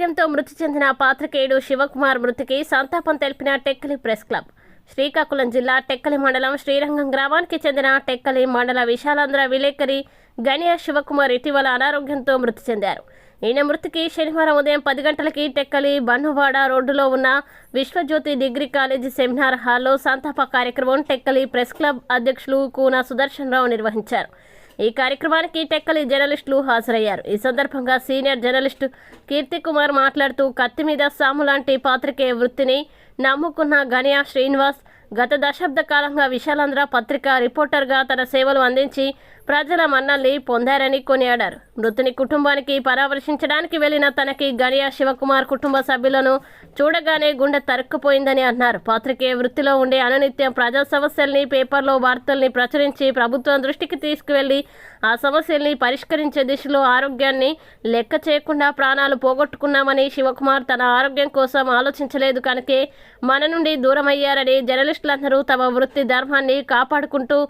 అనారోగ్యంతో మృతి చెందిన పాత్రికేయుడు శివకుమార్ మృతికి సంతాపం తెలిపిన టెక్కలి ప్రెస్ క్లబ్. శ్రీకాకుళం జిల్లా టెక్కలి మండలం శ్రీరంగం గ్రామానికి చెందిన టెక్కలి మండల విశాలాంధ్ర విలేకరి గనియా శివకుమార్ ఇటీవల అనారోగ్యంతో మృతి చెందారు. ఈయన మృతికి శనివారం ఉదయం 10 గంటలకి టెక్కలి బన్నువాడ రోడ్డులో ఉన్న విశ్వజ్యోతి డిగ్రీ కాలేజీ సెమినార్ హాల్లో సంతాప కార్యక్రమం టెక్కలి ప్రెస్ క్లబ్ అధ్యక్షులు కూన సుదర్శన్ రావు నిర్వహించారు. ఈ కార్యక్రమానికి టెక్కలి జర్నలిస్టులు హాజరయ్యారు. ఈ సందర్భంగా సీనియర్ జర్నలిస్టు కీర్తి కుమార్ మాట్లాడుతూ కత్తి మీద సాము లాంటి పాత్రికేయ వృత్తిని నమ్ముకున్న గనియా శ్రీనివాస్ గత దశాబ్ద కాలంగా విశాలాంధ్ర పత్రిక రిపోర్టర్గా తన సేవలు అందించి ప్రజల మన్నల్ని పొందారని కొనియాడారు. మృతుని కుటుంబానికి పరామర్శించడానికి వెళ్లిన తనకి గనియా శివకుమార్ కుటుంబ సభ్యులను చూడగానే గుండె తరుక్కుపోయిందని అన్నారు. పాత్రికేయ వృత్తిలో ఉండే అనునిత్యం ప్రజా సమస్యల్ని పేపర్లో వార్తల్ని ప్రచురించి ప్రభుత్వం దృష్టికి తీసుకువెళ్లి ఆ సమస్యల్ని పరిష్కరించే దిశలో ఆరోగ్యాన్ని లెక్క చేయకుండా ప్రాణాలు పోగొట్టుకున్నామని, శివకుమార్ తన ఆరోగ్యం కోసం ఆలోచించలేదు కనుకే మన నుండి దూరమయ్యారని, జర్నలిస్టులందరూ తమ వృత్తి ధర్మాన్ని కాపాడుకుంటూ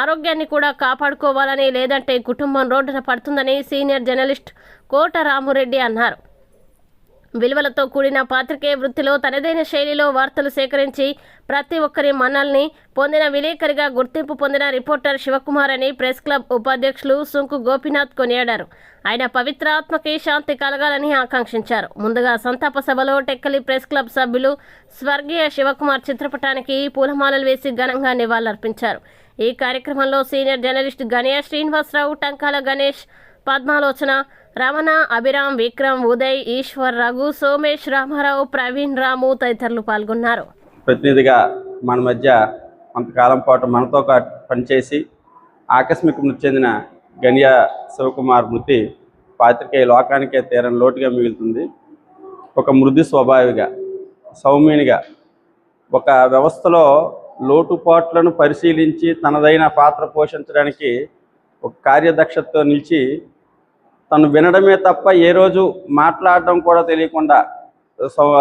ఆరోగ్యాన్ని కూడా కాపాడుకోవాలని, లేదంటే కుటుంబం రోడ్డున పడుతుందని సీనియర్ జర్నలిస్ట్ కోట రామురెడ్డి అన్నారు. విలువలతో కూడిన పాత్రికేయ వృత్తిలో తనదైన శైలిలో వార్తలు సేకరించి ప్రతి ఒక్కరి మన్నల్ని పొందిన విలేకరిగా గుర్తింపు పొందిన రిపోర్టర్ శివకుమార్ అని ప్రెస్ క్లబ్ ఉపాధ్యక్షులు సుంకు గోపీనాథ్ కొనియాడారు. ఆయన పవిత్ర ఆత్మకి శాంతి కలగాలని ఆకాంక్షించారు. ముందుగా సంతాప సభలో టెక్కలి ప్రెస్ క్లబ్ సభ్యులు స్వర్గీయ శివకుమార్ చిత్రపటానికి పూలమాలలు వేసి ఘనంగా నివాళులర్పించారు. ఈ కార్యక్రమంలో సీనియర్ జర్నలిస్ట్ గనియా శ్రీనివాసరావు, టంకాల గణేష్, పద్మాలోచన, రమణ, అభిరామ్, విక్రమ్, ఉదయ్, ఈశ్వర్, రఘు, సోమేష్, రామారావు, ప్రవీణ్, రాము తదితరులు పాల్గొన్నారు. ప్రతినిధిగా మన మధ్య కొంతకాలం పాటు మనతో పనిచేసి ఆకస్మిక మృతి చెందిన గనియా శివకుమార్ మృతి పాత్రికేయ లోకానికే తీరని లోటుగా మిగులుతుంది. ఒక మృదు స్వభావిగా, సౌమ్యునిగా, ఒక వ్యవస్థలో లోటుపాట్లను పరిశీలించి తనదైన పాత్ర పోషించడానికి ఒక కార్యదక్షతతో నిలిచి తను వినడమే తప్ప ఏ రోజు మాట్లాడడం కూడా తెలియకుండా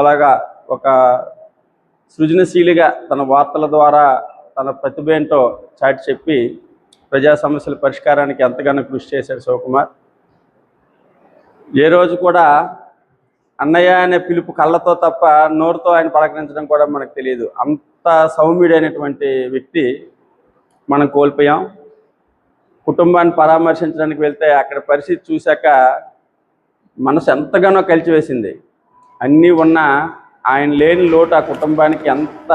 అలాగా ఒక సృజనశీలిగా తన వార్తల ద్వారా తన ప్రతిభ ఏంటో చాటి చెప్పి ప్రజా సమస్యల పరిష్కారానికి ఎంతగానో కృషి చేశాడు శివకుమార్. ఏ రోజు కూడా అన్నయ్య అనే పిలుపు కళ్ళతో తప్ప నోరుతో ఆయన పలకరించడం కూడా మనకు తెలియదు. అంత సౌమ్యుడైనటువంటి వ్యక్తి మనం కోల్పోయాం. కుటుంబాన్ని పరామర్శించడానికి వెళ్తే అక్కడ పరిస్థితి చూశాక మనసు ఎంతగానో కలిచివేసింది. అన్నీ ఉన్నా ఆయన లేని లోటు ఆ కుటుంబానికి ఎంత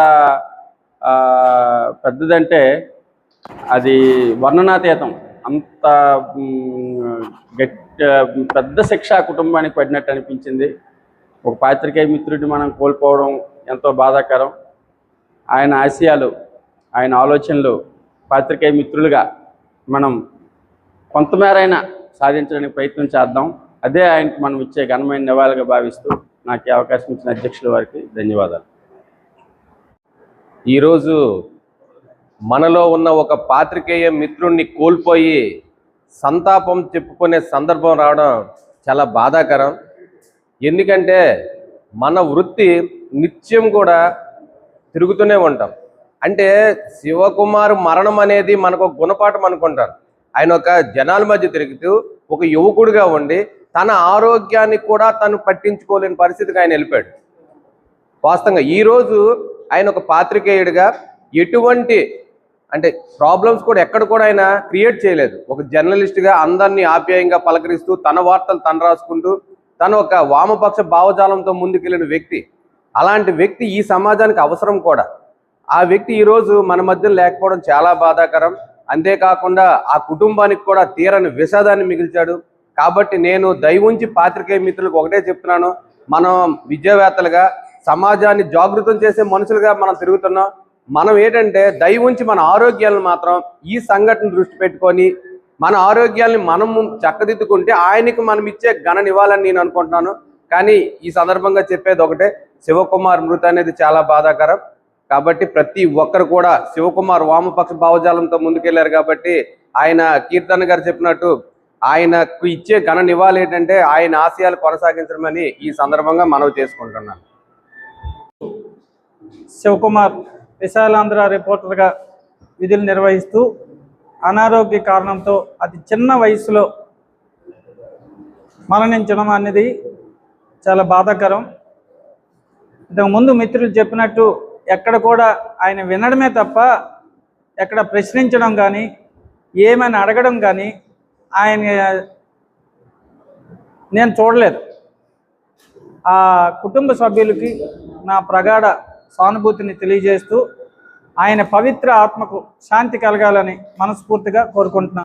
పెద్దదంటే అది వర్ణనాతీతం. అంత పెద్ద శిక్ష ఆ కుటుంబానికి పడినట్టు అనిపించింది. ఒక పాత్రికేయ మిత్రుడిని మనం కోల్పోవడం ఎంతో బాధాకరం. ఆయన ఆశయాలు, ఆయన ఆలోచనలు పాత్రికేయ మిత్రులుగా మనం కొంతమేరైనా సాధించడానికి ప్రయత్నం చేద్దాం. అదే ఆయనకు మనం ఇచ్చే ఘనమైన నివాళిగా భావిస్తూ నాకు ఈ అవకాశం ఇచ్చిన అధ్యక్షుల వారికి ధన్యవాదాలు. ఈరోజు మనలో ఉన్న ఒక పాత్రికేయ మిత్రుణ్ణి కోల్పోయి సంతాపం చెప్పుకునే సందర్భం రావడం చాలా బాధాకరం. ఎందుకంటే మన వృత్తి నిత్యం కూడా తిరుగుతూనే ఉంటాం. అంటే శివకుమార్ మరణం అనేది మనకు ఒక గుణపాఠం అనుకుంటారు. ఆయన ఒక జనాల మధ్య తిరుగుతూ ఒక యువకుడిగా ఉండి తన ఆరోగ్యాన్ని కూడా తను పట్టించుకోలేని పరిస్థితికి ఆయన వెళ్ళిపోయాడు. వాస్తవంగా ఈరోజు ఆయన ఒక పాత్రికేయుడిగా ఎటువంటి అంటే ప్రాబ్లమ్స్ కూడా ఎక్కడ కూడా ఆయన క్రియేట్ చేయలేదు. ఒక జర్నలిస్ట్గా అందరినీ ఆప్యాయంగా పలకరిస్తూ తన వార్తలు తను రాసుకుంటూ తను ఒక వామపక్ష భావజాలంతో ముందుకెళ్ళిన వ్యక్తి. అలాంటి వ్యక్తి ఈ సమాజానికి అవసరం కూడా. ఆ వ్యక్తి ఈరోజు మన మధ్య లేకపోవడం చాలా బాధాకరం. అంతేకాకుండా ఆ కుటుంబానికి కూడా తీరని విషాదాన్ని మిగిల్చాడు. కాబట్టి నేను దయవుంచి పాత్రికేయ మిత్రులకు ఒకటే చెప్తున్నాను, మనం విద్యావేత్తలుగా సమాజాన్ని జాగృతం చేసే మనుషులుగా మనం తిరుగుతున్నాం. మనం ఏంటంటే దయవుంచి మన ఆరోగ్యాలను మాత్రం ఈ సంఘటన దృష్టి పెట్టుకొని మన ఆరోగ్యాన్ని మనం చక్కదిద్దుకుంటే ఆయనకి మనం ఇచ్చే ఘన నివాళని నేను అనుకుంటున్నాను. కానీ ఈ సందర్భంగా చెప్పేది ఒకటే, శివకుమార్ మృతి అనేది చాలా బాధాకరం. కాబట్టి ప్రతి ఒక్కరు కూడా శివకుమార్ వామపక్ష భావజాలంతో ముందుకెళ్లారు. కాబట్టి ఆయన కీర్తన గారు చెప్పినట్టు ఆయనకు ఇచ్చే ఘన నివాళి ఏంటంటే ఆయన ఆశయాలు కొనసాగించడమని ఈ సందర్భంగా మనవి చేసుకుంటున్నాను. శివకుమార్ విశాలాంధ్ర రిపోర్టర్గా విధులు నిర్వహిస్తూ అనారోగ్య కారణంతో అతి చిన్న వయసులో మరణించడం అనేది చాలా బాధాకరం. ఇంతకుముందు మిత్రులు చెప్పినట్టు ఎక్కడ కూడా ఆయన వినడమే తప్ప ఎక్కడ ప్రశ్నించడం కానీ ఏమైనా అడగడం కానీ ఆయన నేను చూడలేదు. ఆ కుటుంబ సభ్యులకి నా ప్రగాఢ సానుభూతిని తెలియజేస్తూ ఆయన పవిత్ర ఆత్మకు శాంతి కలగాలని మనస్ఫూర్తిగా కోరుకుంటున్నాను.